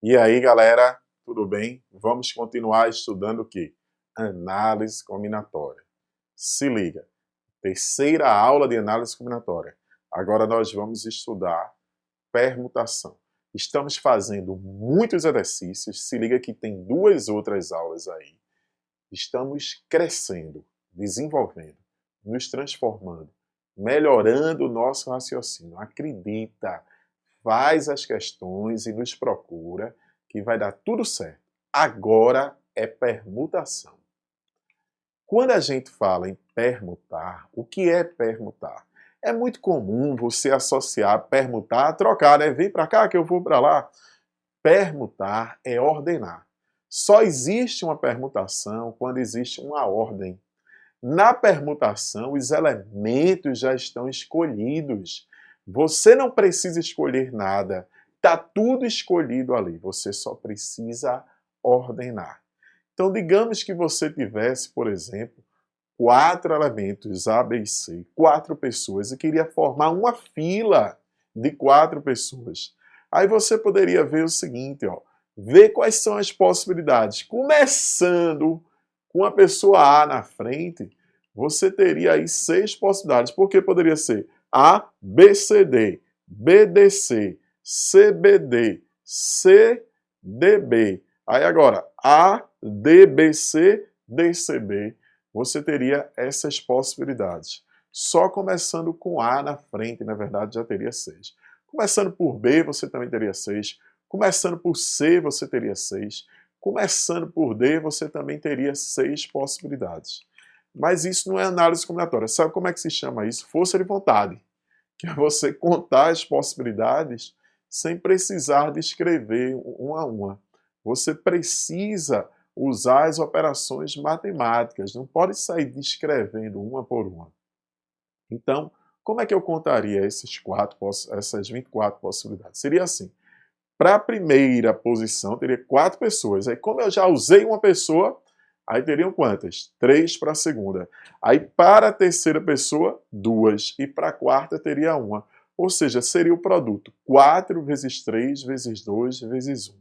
E aí, galera, tudo bem? Vamos continuar estudando o quê? Análise combinatória. Se liga, terceira aula de análise combinatória. Agora nós vamos estudar permutação. Estamos fazendo muitos exercícios, se liga que tem duas outras aulas aí. Estamos crescendo, desenvolvendo, nos transformando, melhorando o nosso raciocínio. Acredita! Faz as questões e nos procura que vai dar tudo certo. Agora é permutação. Quando a gente fala em permutar, o que é permutar? É muito comum você associar permutar a trocar, né? Vem para cá que eu vou para lá. Permutar é ordenar. Só existe uma permutação quando existe uma ordem. Na permutação, os elementos já estão escolhidos. Você não precisa escolher nada. Está tudo escolhido ali. Você só precisa ordenar. Então, digamos que você tivesse, por exemplo, 4 elementos A, B e C, 4 pessoas, e queria formar uma fila de 4 pessoas. Aí você poderia ver o seguinte, ó, ver quais são as possibilidades. Começando com a pessoa A na frente, você teria aí 6 possibilidades, porque poderia ser A, B, C, D, B, D, C, C, B, D, C, D, B. Aí agora, A, D, B, C, D, C, B. Você teria essas possibilidades. Só começando com A na frente, na verdade, já teria 6. Começando por B, você também teria 6. Começando por C, você teria 6. Começando por D, você também teria 6 possibilidades. Mas isso não é análise combinatória. Sabe como é que se chama isso? Força de vontade. Que é você contar as possibilidades sem precisar de escrever uma a uma. Você precisa usar as operações matemáticas, não pode sair descrevendo uma por uma. Então, como é que eu contaria essas 24 possibilidades? Seria assim, para a primeira posição teria 4 pessoas, aí como eu já usei uma pessoa, aí teriam quantas? 3 para a segunda. Aí para a terceira pessoa, 2, e para a quarta teria 1. Ou seja, seria o produto 4 vezes 3 vezes 2 vezes 1.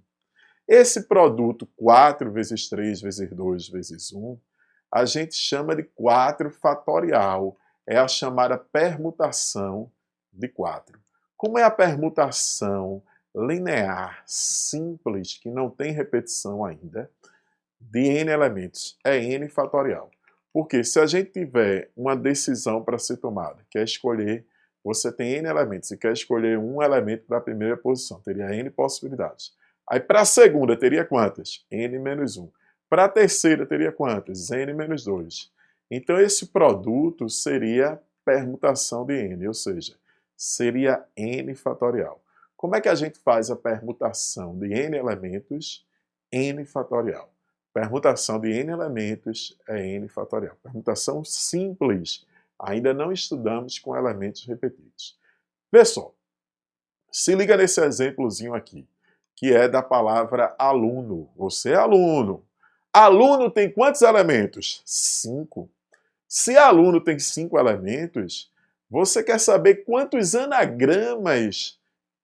Esse produto 4 vezes 3 vezes 2 vezes 1, a gente chama de 4 fatorial. É a chamada permutação de 4. Como é a permutação linear, simples, que não tem repetição ainda, de n elementos? É n fatorial. Porque se a gente tiver uma decisão para ser tomada, que é escolher, você tem n elementos e quer escolher um elemento para a primeira posição, teria n possibilidades. Aí para a segunda teria quantas? N menos 1. Para a terceira teria quantas? N menos 2. Então esse produto seria permutação de n, ou seja, seria n fatorial. Como é que a gente faz a permutação de n elementos? N fatorial. Permutação de n elementos é n fatorial. Permutação simples. Ainda não estudamos com elementos repetidos. Vê só. Se liga nesse exemplozinho aqui, que é da palavra aluno. Você é aluno. Aluno tem quantos elementos? 5. Se aluno tem 5 elementos, você quer saber quantos anagramas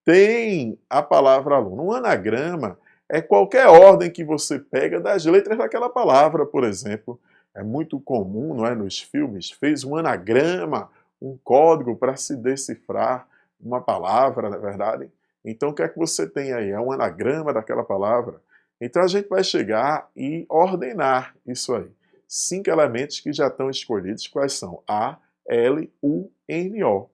tem a palavra aluno? Um anagrama é qualquer ordem que você pega das letras daquela palavra, por exemplo. É muito comum, não é, nos filmes, fez um anagrama, um código para se decifrar uma palavra, na verdade. Então, o que é que você tem aí? É um anagrama daquela palavra. Então, a gente vai chegar e ordenar isso aí. 5 elementos que já estão escolhidos, quais são? A, L, U, N, O.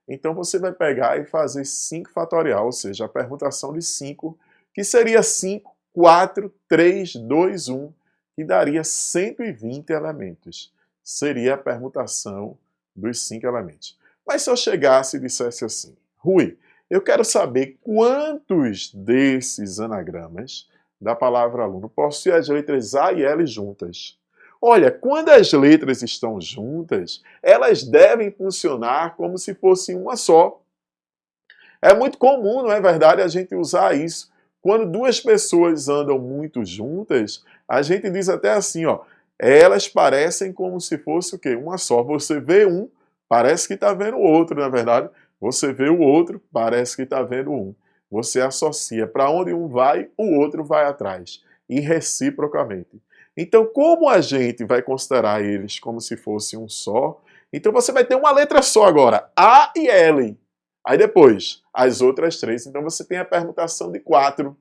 Então, você vai pegar e fazer 5 fatorial, ou seja, a permutação de 5, que seria 5, 4, 3, 2, 1, que daria 120 elementos. Seria a permutação dos 5 elementos. Mas se eu chegasse e dissesse assim, Rui, eu quero saber quantos desses anagramas da palavra aluno possuem as letras A e L juntas. Olha, quando as letras estão juntas, elas devem funcionar como se fossem uma só. É muito comum, não é verdade, a gente usar isso. Quando duas pessoas andam muito juntas, a gente diz até assim, ó, elas parecem como se fosse o quê? Uma só. Você vê um, parece que está vendo o outro, na verdade. Você vê o outro, parece que está vendo um. você associa para onde um vai, o outro vai atrás, e reciprocamente. Então, como a gente vai considerar eles como se fosse um só, então você vai ter uma letra só agora, A e L. Aí depois, as outras três. Então você tem a permutação de 4,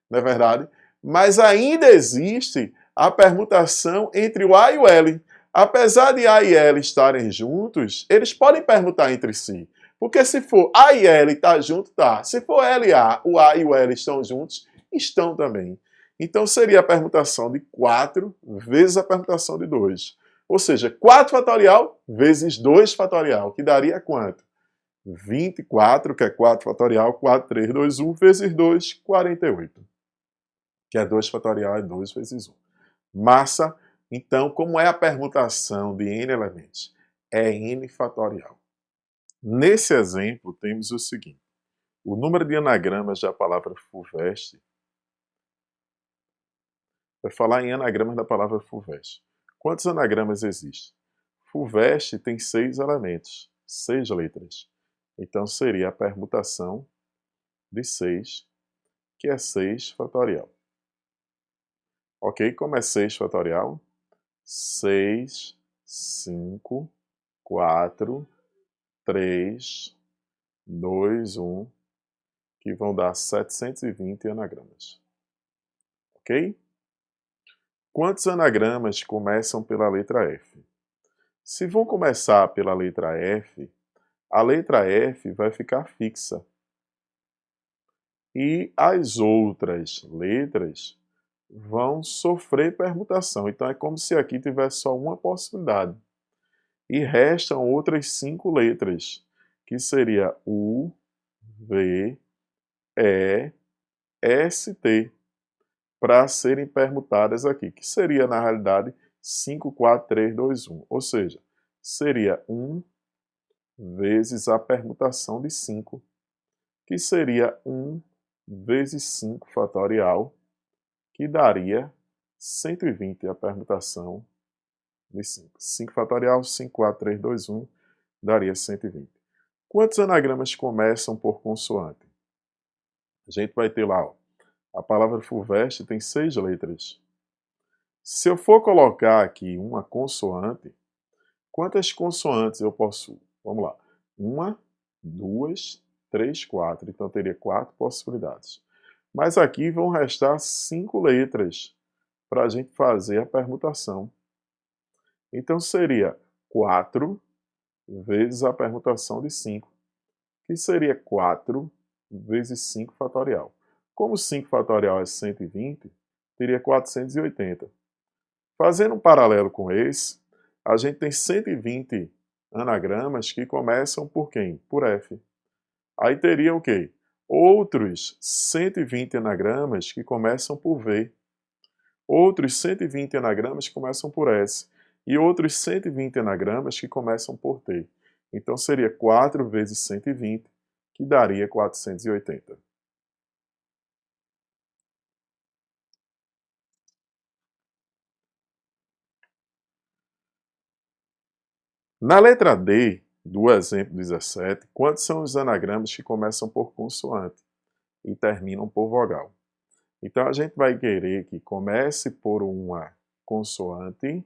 não é verdade? Mas ainda existe a permutação entre o A e o L. Apesar de A e L estarem juntos, eles podem permutar entre si. Porque se for A e L tá junto, tá. Se for L e A, o A e o L estão juntos, estão também. Então seria a permutação de 4 vezes a permutação de 2. Ou seja, 4 fatorial vezes 2 fatorial, que daria quanto? 24, que é 4 fatorial, 4, 3, 2, 1, vezes 2, 48. Que é 2 fatorial, é 2 vezes 1. Massa, então, como é a permutação de n elementos? É n fatorial. Nesse exemplo, temos o seguinte. O número de anagramas da palavra FUVEST, vai falar em anagramas da palavra FUVEST. Quantos anagramas existem? FUVEST tem 6 elementos, 6 letras. Então, seria a permutação de 6, que é 6 fatorial. Ok? Como é 6 fatorial? 6, 5, 4, 3, 2, 1, que vão dar 720 anagramas. Ok? Quantos anagramas começam pela letra F? Se vão começar pela letra F, a letra F vai ficar fixa. E as outras letras vão sofrer permutação. Então é como se aqui tivesse só uma possibilidade. E restam outras 5 letras, que seria U, V, E, S, T, para serem permutadas aqui, que seria na realidade 5, 4, 3, 2, 1. Ou seja, seria 1 vezes a permutação de 5, que seria 1 vezes 5 fatorial, que daria 120 a permutação de 5. 5 fatorial, 5, 4, 3, 2, 1, daria 120. Quantos anagramas começam por consoante? A gente vai ter lá, ó, a palavra FUVEST tem 6 letras. Se eu for colocar aqui uma consoante, quantas consoantes eu possuo? Vamos lá. 1, 2, 3, 4. Então teria 4 possibilidades. Mas aqui vão restar 5 letras para a gente fazer a permutação. Então seria 4 vezes a permutação de 5, que seria 4 vezes 5 fatorial. Como 5 fatorial é 120, teria 480. Fazendo um paralelo com esse, a gente tem 120 anagramas que começam por quem? Por F. Aí teria o quê? Outros 120 anagramas que começam por V. Outros 120 anagramas que começam por S. E outros 120 anagramas que começam por T. Então seria 4 vezes 120, que daria 480. Na letra D do exemplo 17, quantos são os anagramas que começam por consoante e terminam por vogal? Então a gente vai querer que comece por uma consoante,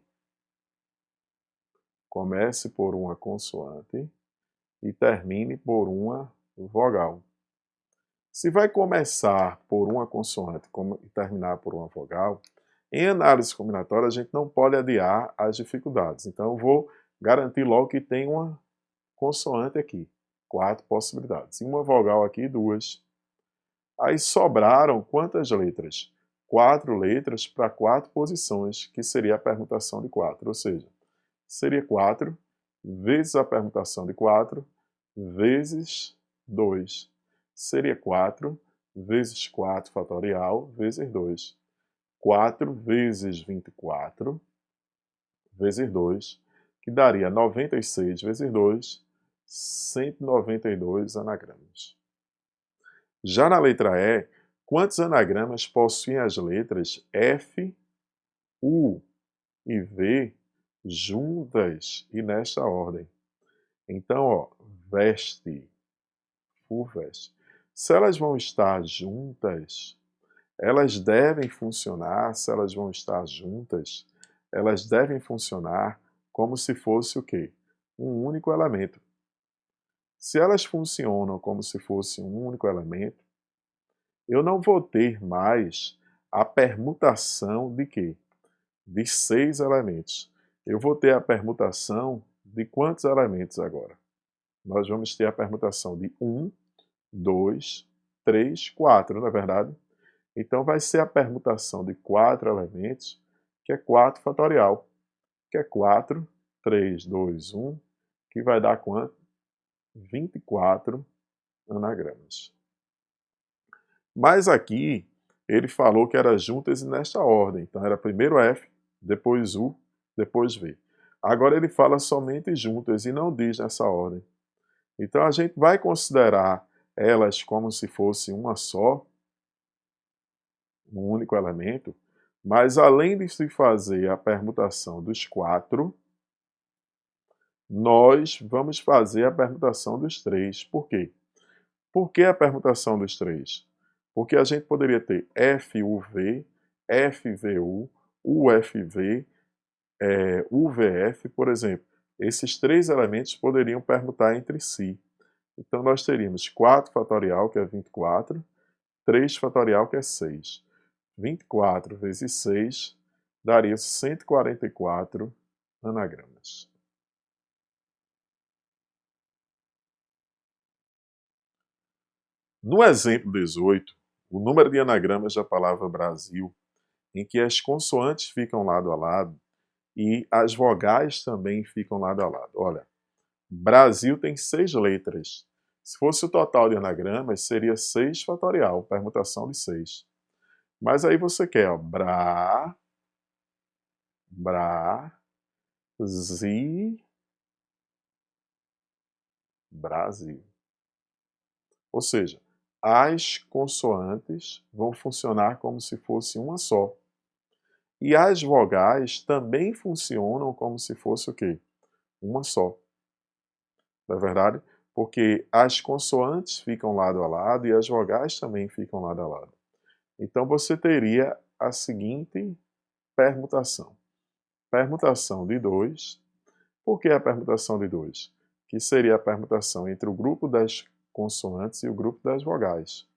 e termine por uma vogal. Se vai começar por uma consoante e terminar por uma vogal, em análise combinatória a gente não pode adiar as dificuldades. Então eu vou garantir logo que tem uma consoante aqui, 4 possibilidades. E uma vogal aqui, 2. Aí sobraram quantas letras? 4 letras para 4 posições, que seria a permutação de 4. Ou seja, seria 4 vezes a permutação de 4 vezes 2. Seria 4 vezes 4 fatorial vezes 2. 4 vezes 24 vezes 2, que daria 96 vezes 2, 192 anagramas. Já na letra E, quantos anagramas possuem as letras F, U e V juntas e nesta ordem? Então, ó, veste, FUVEST. Se elas vão estar juntas, elas devem funcionar, se elas vão estar juntas, elas devem funcionar como se fosse o quê? Um único elemento. Se elas funcionam como se fosse um único elemento, eu não vou ter mais a permutação de quê? De 6 elementos. Eu vou ter a permutação de quantos elementos agora? Nós vamos ter a permutação de 1, 2, 3, 4, não é verdade? Então vai ser a permutação de 4 elementos, que é 4 fatorial, que é 4, 3, 2, 1, que vai dar quanto? 24 anagramas. Mas aqui ele falou que era juntas e nesta ordem. Então era primeiro F, depois U, depois V. Agora ele fala somente juntas e não diz nessa ordem. Então a gente vai considerar elas como se fosse uma só, um único elemento, mas além de se fazer a permutação dos 4, nós vamos fazer a permutação dos 3. Por quê? Por que a permutação dos 3? Porque a gente poderia ter FUV, FVU, UFV, UVF, por exemplo. Esses 3 elementos poderiam permutar entre si. Então nós teríamos 4 fatorial, que é 24, 3 fatorial, que é 6. 24 vezes 6 daria 144 anagramas. No exemplo 18, o número de anagramas da palavra Brasil, em que as consoantes ficam lado a lado e as vogais também ficam lado a lado. Olha, Brasil tem 6 letras. Se fosse o total de anagramas, seria 6 fatorial, permutação de 6. Mas aí você quer, ó, Brasil. Ou seja, as consoantes vão funcionar como se fosse uma só. E as vogais também funcionam como se fosse o quê? Uma só. Não é verdade? Porque as consoantes ficam lado a lado e as vogais também ficam lado a lado. Então você teria a seguinte permutação. Permutação de 2. Por que a permutação de 2? Que seria a permutação entre o grupo das consoantes e o grupo das vogais.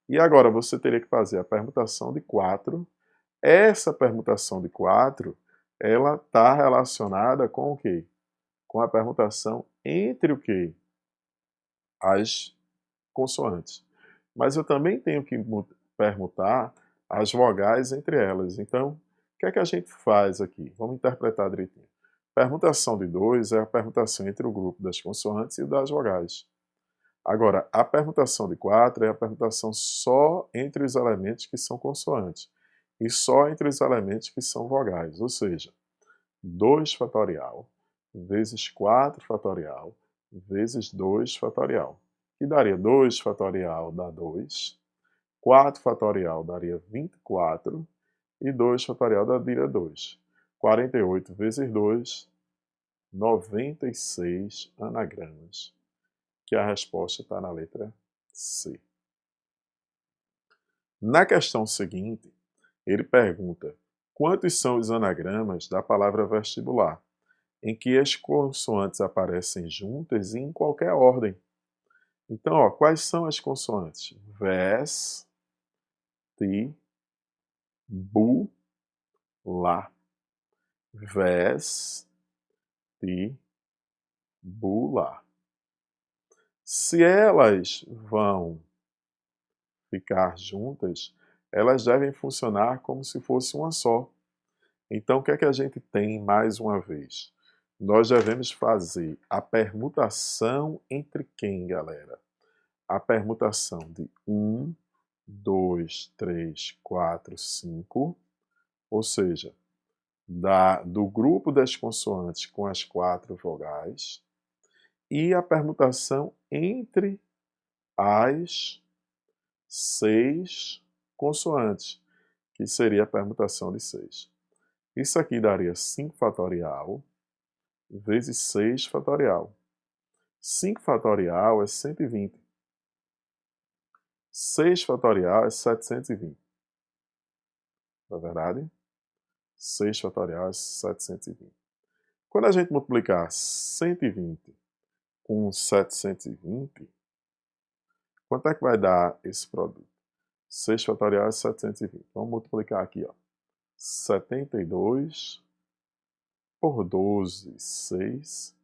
E agora você teria que fazer a permutação de 4. Essa permutação de 4, ela está relacionada com o quê? Com a permutação entre o quê? As consoantes. Mas eu também tenho que permutar as vogais entre elas. Então, o que é que a gente faz aqui? Vamos interpretar direitinho. Permutação de 2 é a permutação entre o grupo das consoantes e das vogais. Agora, a permutação de 4 é a permutação só entre os elementos que são consoantes e só entre os elementos que são vogais, ou seja, 2 fatorial vezes 4 fatorial vezes 2 fatorial, que daria 2 fatorial dá 2, 4 fatorial daria 24 e 2 fatorial daria 2. 48 vezes 2, 96 anagramas, que a resposta está na letra C. Na questão seguinte, ele pergunta quantos são os anagramas da palavra vestibular, em que as consoantes aparecem juntas e em qualquer ordem. Então, ó, quais são as consoantes? Ves, ti, bu, lá. Ves, ti, bu, lá. Se elas vão ficar juntas, elas devem funcionar como se fosse uma só. Então, o que é que a gente tem mais uma vez? Nós devemos fazer a permutação entre quem, galera? A permutação de 1, 2, 3, 4, 5, ou seja, do grupo das consoantes com as 4 vogais, e a permutação entre as 6 consoantes, que seria a permutação de 6. Isso aqui daria 5 fatorial vezes 6 fatorial. 5 fatorial é 120. 6 fatorial é 720. Não é verdade? 6 fatorial é 720. Quando a gente multiplicar 120 com 720, quanto é que vai dar esse produto? 6 fatorial é 720. Vamos multiplicar aqui, ó. 72 por 12, 6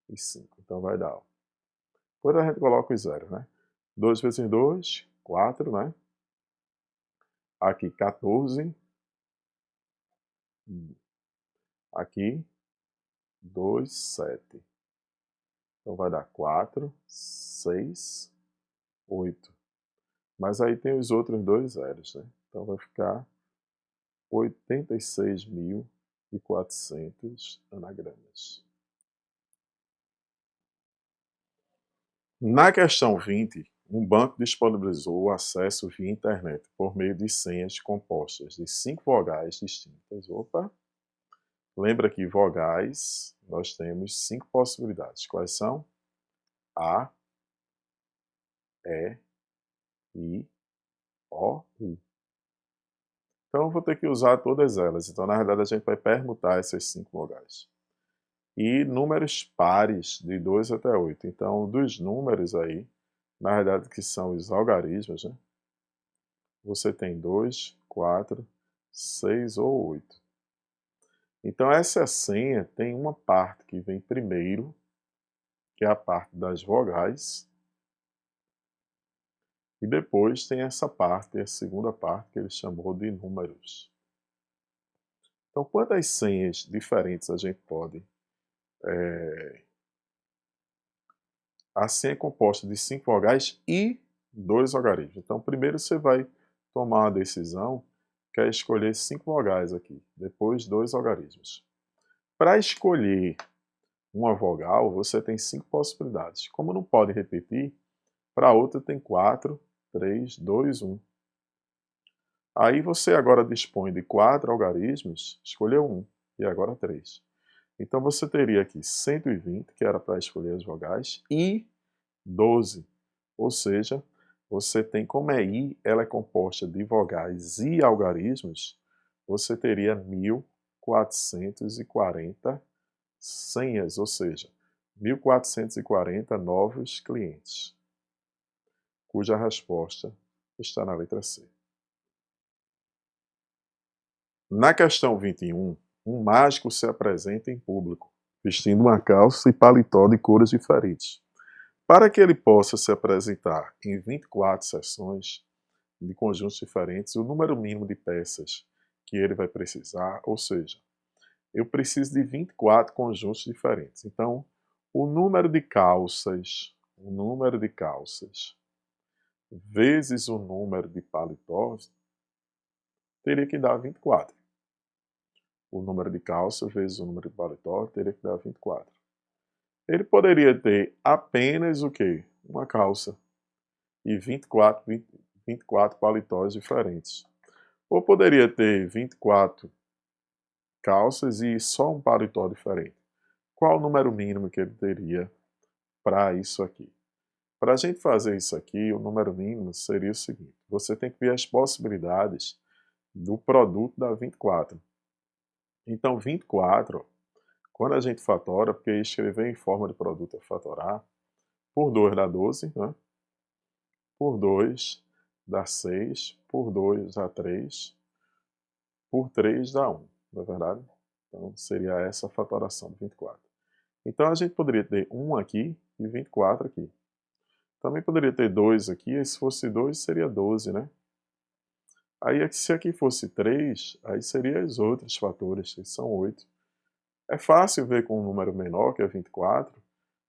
e 5. Então vai dar, ó. Depois a gente coloca os zeros, né? 2 vezes 2, 4, né? Aqui 14. Aqui 2, 7. Então vai dar 4, 6, 8. Mas aí tem os outros dois zeros, né? Então vai ficar 86.400 anagramas. Na questão 20, um banco disponibilizou o acesso via internet por meio de senhas compostas de 5 vogais distintas. Opa! Lembra que vogais, nós temos 5 possibilidades. Quais são? A, E, I, O, U. Então eu vou ter que usar todas elas. Então, na verdade, a gente vai permutar essas 5 vogais. E números pares de 2 até 8. Então, dos números aí, na verdade, que são os algarismos, né? Você tem 2, 4, 6 ou 8. Então, essa senha tem uma parte que vem primeiro, que é a parte das vogais, e depois tem essa parte, a segunda parte, que ele chamou de números. Então, quantas senhas diferentes a gente pode... A senha é composta de 5 vogais e 2 algarismos. Então, primeiro você vai tomar uma decisão, que é escolher 5 vogais aqui, depois 2 algarismos. Para escolher uma vogal, você tem 5 possibilidades. Como não pode repetir, para outra tem 4, 3, 2, 1. Aí você agora dispõe de 4 algarismos, escolheu 1, e agora 3. Então você teria aqui 120, que era para escolher as vogais, e 12. Ou seja, você tem, como é I, ela é composta de vogais e algarismos, você teria 1440 senhas, ou seja, 1440 novos clientes, cuja resposta está na letra C. Na questão 21, um mágico se apresenta em público, vestindo uma calça e paletó de cores diferentes. Para que ele possa se apresentar em 24 sessões de conjuntos diferentes, o número mínimo de peças que ele vai precisar, ou seja, eu preciso de 24 conjuntos diferentes. Então, o número de calças vezes o número de paletós teria que dar 24. O número de calças vezes o número de paletó teria que dar 24. Ele poderia ter apenas o quê? Uma calça e 24 paletós diferentes. Ou poderia ter 24 calças e só um paletó diferente. Qual o número mínimo que ele teria para isso aqui? Para a gente fazer isso aqui, o número mínimo seria o seguinte. Você tem que ver as possibilidades do produto da 24. Então, 24, quando a gente fatora, porque escrever em forma de produto é fatorar, por 2 dá 12, né? Por 2 dá 6, por 2 dá 3, por 3 dá 1, não é verdade? Então, seria essa a fatoração de 24. Então, a gente poderia ter 1 aqui e 24 aqui. Também poderia ter 2 aqui, e se fosse 2, seria 12, né? Aí, se aqui fosse 3, aí seria os outros fatores, que são 8. É fácil ver com um número menor, que é 24,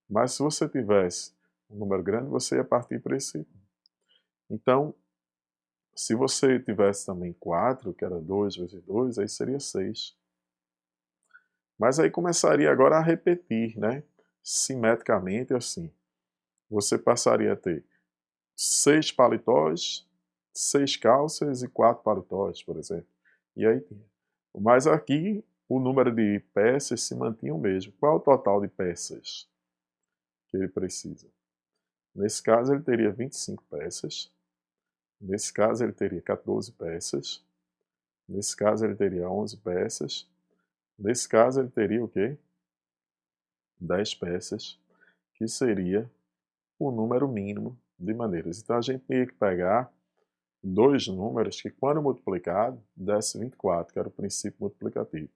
mas se você tivesse um número grande, você ia partir para esse. Então, se você tivesse também 4, que era 2 vezes 2, aí seria 6. Mas aí começaria agora a repetir, né? Simetricamente assim. Você passaria a ter 6 paletós, 6 calças e 4 paletós, por exemplo. E aí tinha. Mas aqui o número de peças se mantinha o mesmo. Qual é o total de peças que ele precisa? Nesse caso ele teria 25 peças. Nesse caso, ele teria 14 peças. Nesse caso, ele teria 11 peças. Nesse caso, ele teria o quê? 10 peças, que seria o número mínimo de maneiras. Então, a gente teria que pegar dois números que, quando multiplicado, desse 24, que era o princípio multiplicativo.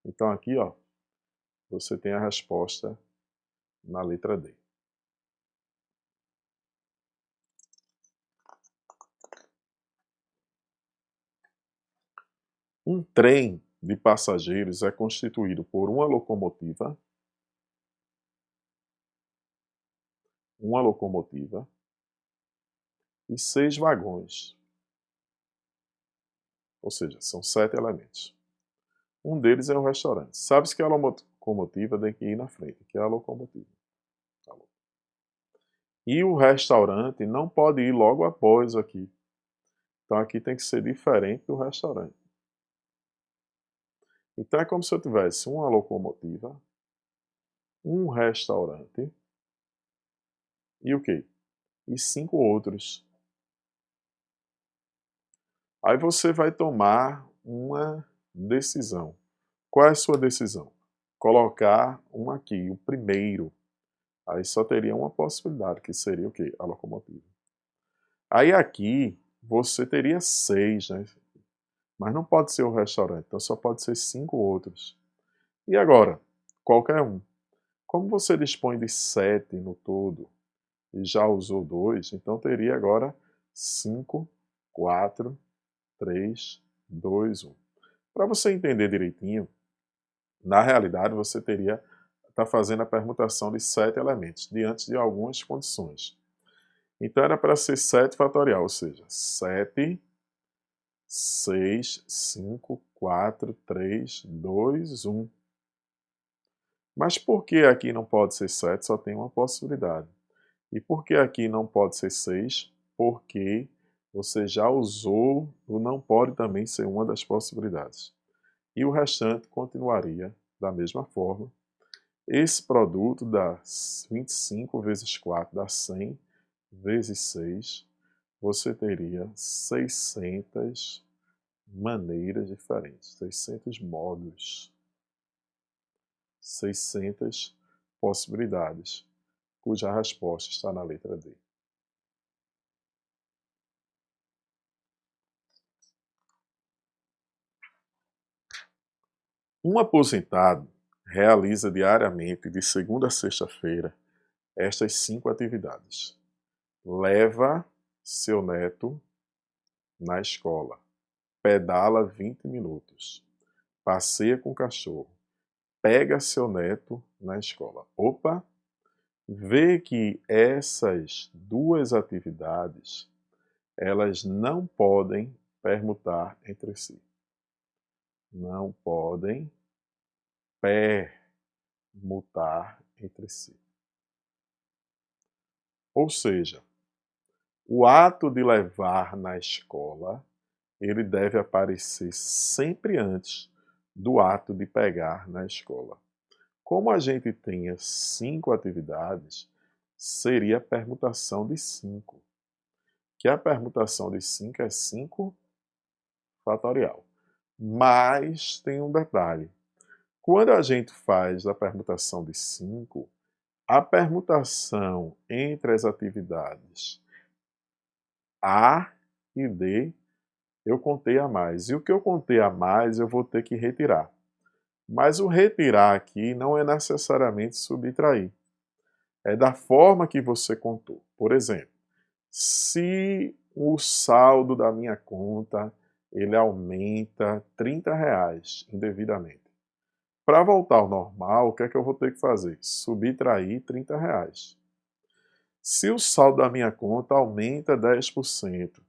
Então, aqui, ó, você tem a resposta na letra D. Um trem de passageiros é constituído por uma locomotiva, e 6 vagões. Ou seja, são 7 elementos. Um deles é o restaurante. Sabe-se que a locomotiva tem que ir na frente, que é a locomotiva. E o restaurante não pode ir logo após aqui. Então aqui tem que ser diferente do restaurante. Então é como se eu tivesse uma locomotiva, um restaurante e o quê? E 5 outros. Aí você vai tomar uma decisão. Qual é a sua decisão? Colocar um aqui, o primeiro. Aí só teria uma possibilidade, que seria o quê? A locomotiva. Aí aqui você teria 6, né? Mas não pode ser o restaurante, então só pode ser 5 outros. E agora? Qualquer um. Como você dispõe de 7 no todo e já usou 2, então teria agora 5, 4, 3, 2, 1. Para você entender direitinho, na realidade você teria estar fazendo a permutação de 7 elementos, diante de algumas condições. Então era para ser 7 fatorial, ou seja, 7, 6, 5, 4, 3, 2, 1. Mas por que aqui não pode ser 7? Só tem uma possibilidade. E por que aqui não pode ser 6? Porque você já usou o não pode também ser uma das possibilidades. E o restante continuaria da mesma forma. Esse produto dá 25 vezes 4 dá 100 vezes 6. Você teria 600 maneiras diferentes, 600 modos, 600 possibilidades, cuja resposta está na letra D. Um aposentado realiza diariamente, de segunda a sexta-feira, estas 5 atividades. Leva seu neto na escola. Pedala 20 minutos. Passeia com o cachorro. Pega seu neto na escola. Opa! Vê que essas duas atividades, elas não podem permutar entre si. Não podem permutar entre si. Ou seja, o ato de levar na escola, ele deve aparecer sempre antes do ato de pegar na escola. Como a gente tenha 5 atividades, seria a permutação de 5. Que a permutação de 5 é 5 fatorial. Mas tem um detalhe. Quando a gente faz a permutação de 5, a permutação entre as atividades A e D, eu contei a mais. E o que eu contei a mais, eu vou ter que retirar. Mas o retirar aqui não é necessariamente subtrair. É da forma que você contou. Por exemplo, se o saldo da minha conta ele aumenta R$ 30 indevidamente. Para voltar ao normal, o que é que eu vou ter que fazer? Subtrair R$ 30. Se o saldo da minha conta aumenta 10%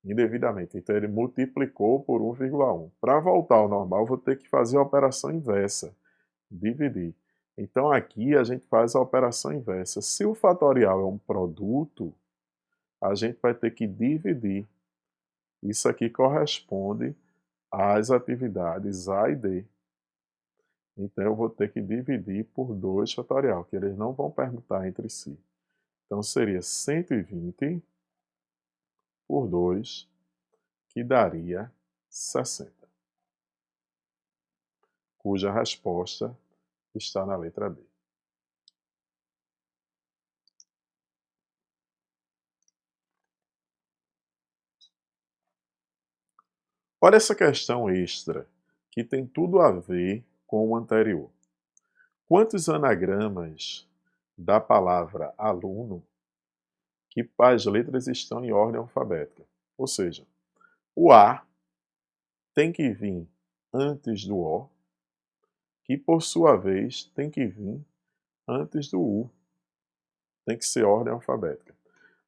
indevidamente, então ele multiplicou por 1,1. Para voltar ao normal, eu vou ter que fazer a operação inversa, dividir. Então aqui a gente faz a operação inversa. Se o fatorial é um produto, a gente vai ter que dividir. Isso aqui corresponde às atividades A e D. Então eu vou ter que dividir por 2 fatorial, que eles não vão permutar entre si. Então seria 120 por 2, que daria 60. Cuja resposta está na letra B. Olha essa questão extra, que tem tudo a ver com o anterior. Quantos anagramas da palavra aluno que as letras estão em ordem alfabética? Ou seja, o A tem que vir antes do O, que por sua vez tem que vir antes do U. Tem que ser ordem alfabética.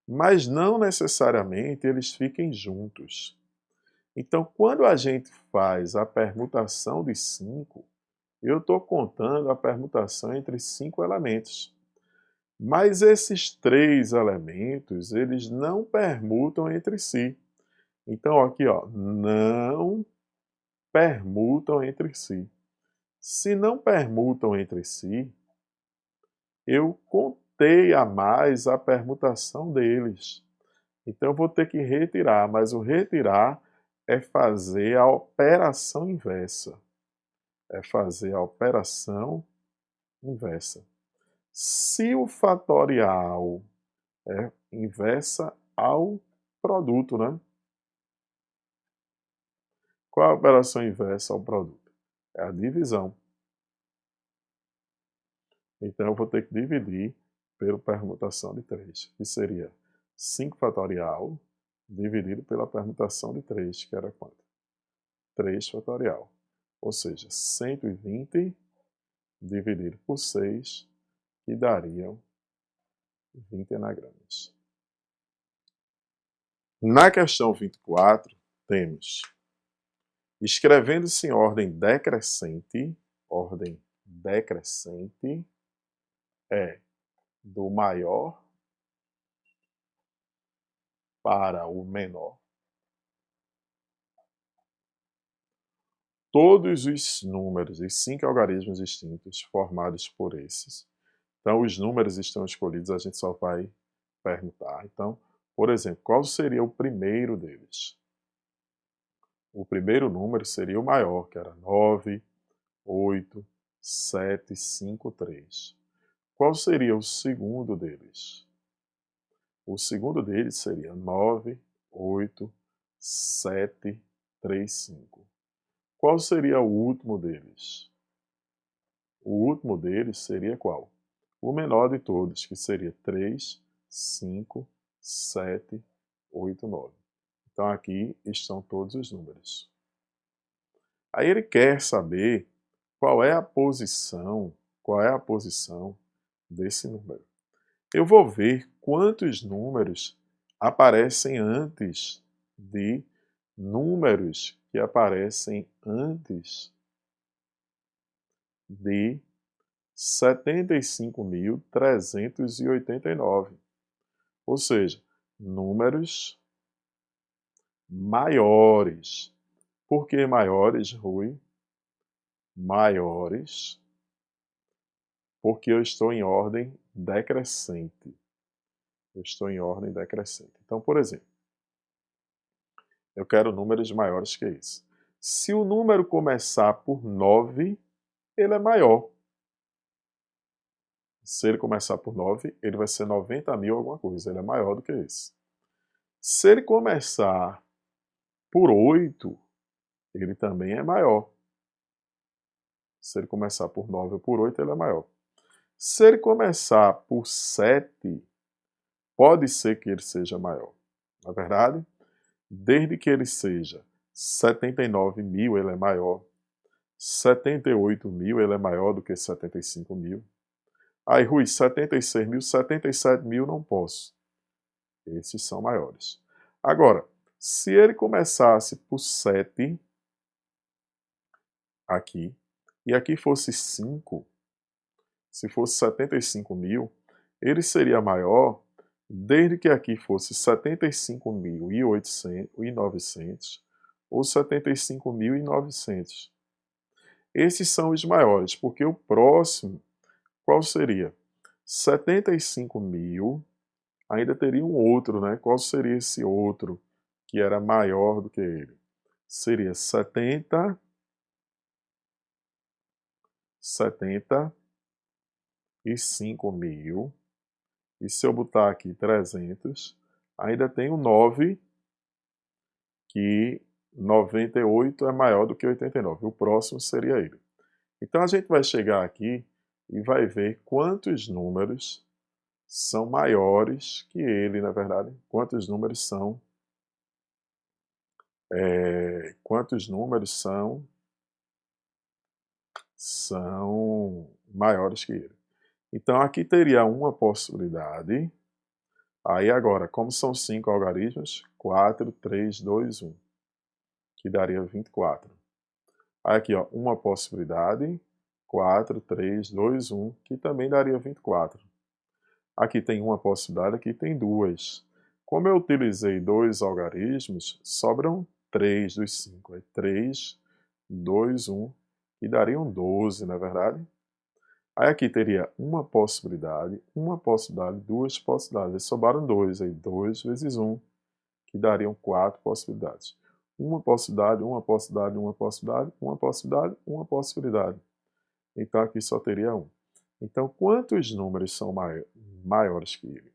Mas não necessariamente eles fiquem juntos. Então, quando a gente faz a permutação de 5, eu estou contando a permutação entre 5 elementos. Mas esses 3 elementos, eles não permutam entre si. Então, aqui, ó, não permutam entre si. Se não permutam entre si, eu contei a mais a permutação deles. Então, eu vou ter que retirar, mas o retirar é fazer a operação inversa. É fazer a operação inversa. Se o fatorial é inversa ao produto, né? Qual é a operação inversa ao produto? É a divisão. Então, eu vou ter que dividir pela permutação de 3, que seria 5 fatorial dividido pela permutação de 3, que era quanto? 3 fatorial. Ou seja, 120 dividido por 6, que dariam 20 anagramas. Na questão 24, temos: escrevendo-se em ordem decrescente é do maior para o menor. Todos os números e 5 algarismos distintos formados por esses. Então, os números estão escolhidos, a gente só vai permutar. Então, por exemplo, qual seria o primeiro deles? O primeiro número seria o maior, que era 9, 8, 7, 5, 3. Qual seria o segundo deles? O segundo deles seria 9, 8, 7, 3, 5. Qual seria o último deles? O último deles seria qual? O menor de todos, que seria 3, 5, 7, 8, 9. Então aqui estão todos os números. Aí ele quer saber qual é a posição desse número. Eu vou ver quantos números aparecem antes de números que aparecem antes de 75.389. Ou seja, números maiores. Por que maiores, Rui? Maiores, porque eu estou em ordem decrescente. Eu estou em ordem decrescente. Então, por exemplo, eu quero números maiores que esse. Se o número começar por 9, ele é maior. Se ele começar por 9, ele vai ser 90.000 alguma coisa. Ele é maior do que esse. Se ele começar por 8, ele também é maior. Se ele começar por 9 ou por 8, ele é maior. Se ele começar por 7, pode ser que ele seja maior. Na verdade, desde que ele seja 79.000, ele é maior. 78.000, ele é maior do que 75.000. Aí, Rui, 76.000, 77.000 não posso. Esses são maiores. Agora, se ele começasse por 7, aqui, e aqui fosse 5, se fosse 75.000, ele seria maior desde que aqui fosse 75.900 ou 75.900. Esses são os maiores, porque o próximo, qual seria? 75.000, ainda teria um outro, né? Qual seria esse outro? que era maior do que ele? Seria 75.000. E se eu botar aqui 300, ainda tem o 9, que 98 é maior do que 89. O próximo seria ele. Então a gente vai chegar aqui e vai ver quantos números são maiores que ele, na verdade. Quantos números são maiores que ele. Então aqui teria uma possibilidade. Aí agora, como são 5 algarismos, 4, 3, 2, 1, que daria 24. Aí aqui, ó, uma possibilidade, 4, 3, 2, 1, que também daria 24. Aqui tem uma possibilidade, aqui tem duas. Como eu utilizei 2 algarismos, sobram 3 dos 5. É 3, 2, 1, que dariam 12, na verdade. Aí aqui teria uma possibilidade, duas possibilidades. Aí sobraram 2, aí 2 vezes 1, que dariam 4 possibilidades. Uma possibilidade, uma possibilidade, uma possibilidade, uma possibilidade, uma possibilidade. Então aqui só teria 1. Então quantos números são maiores que ele?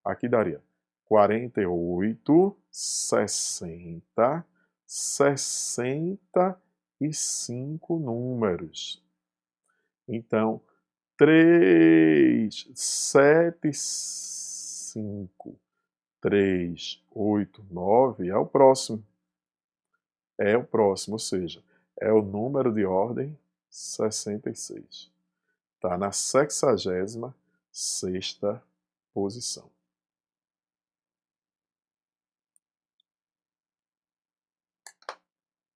Aqui daria 48, 60, 65 números. Então, 3, 7, 5, 3, 8, 9 é o próximo. É o próximo, ou seja, é o número de ordem 66. Está na 66ª posição.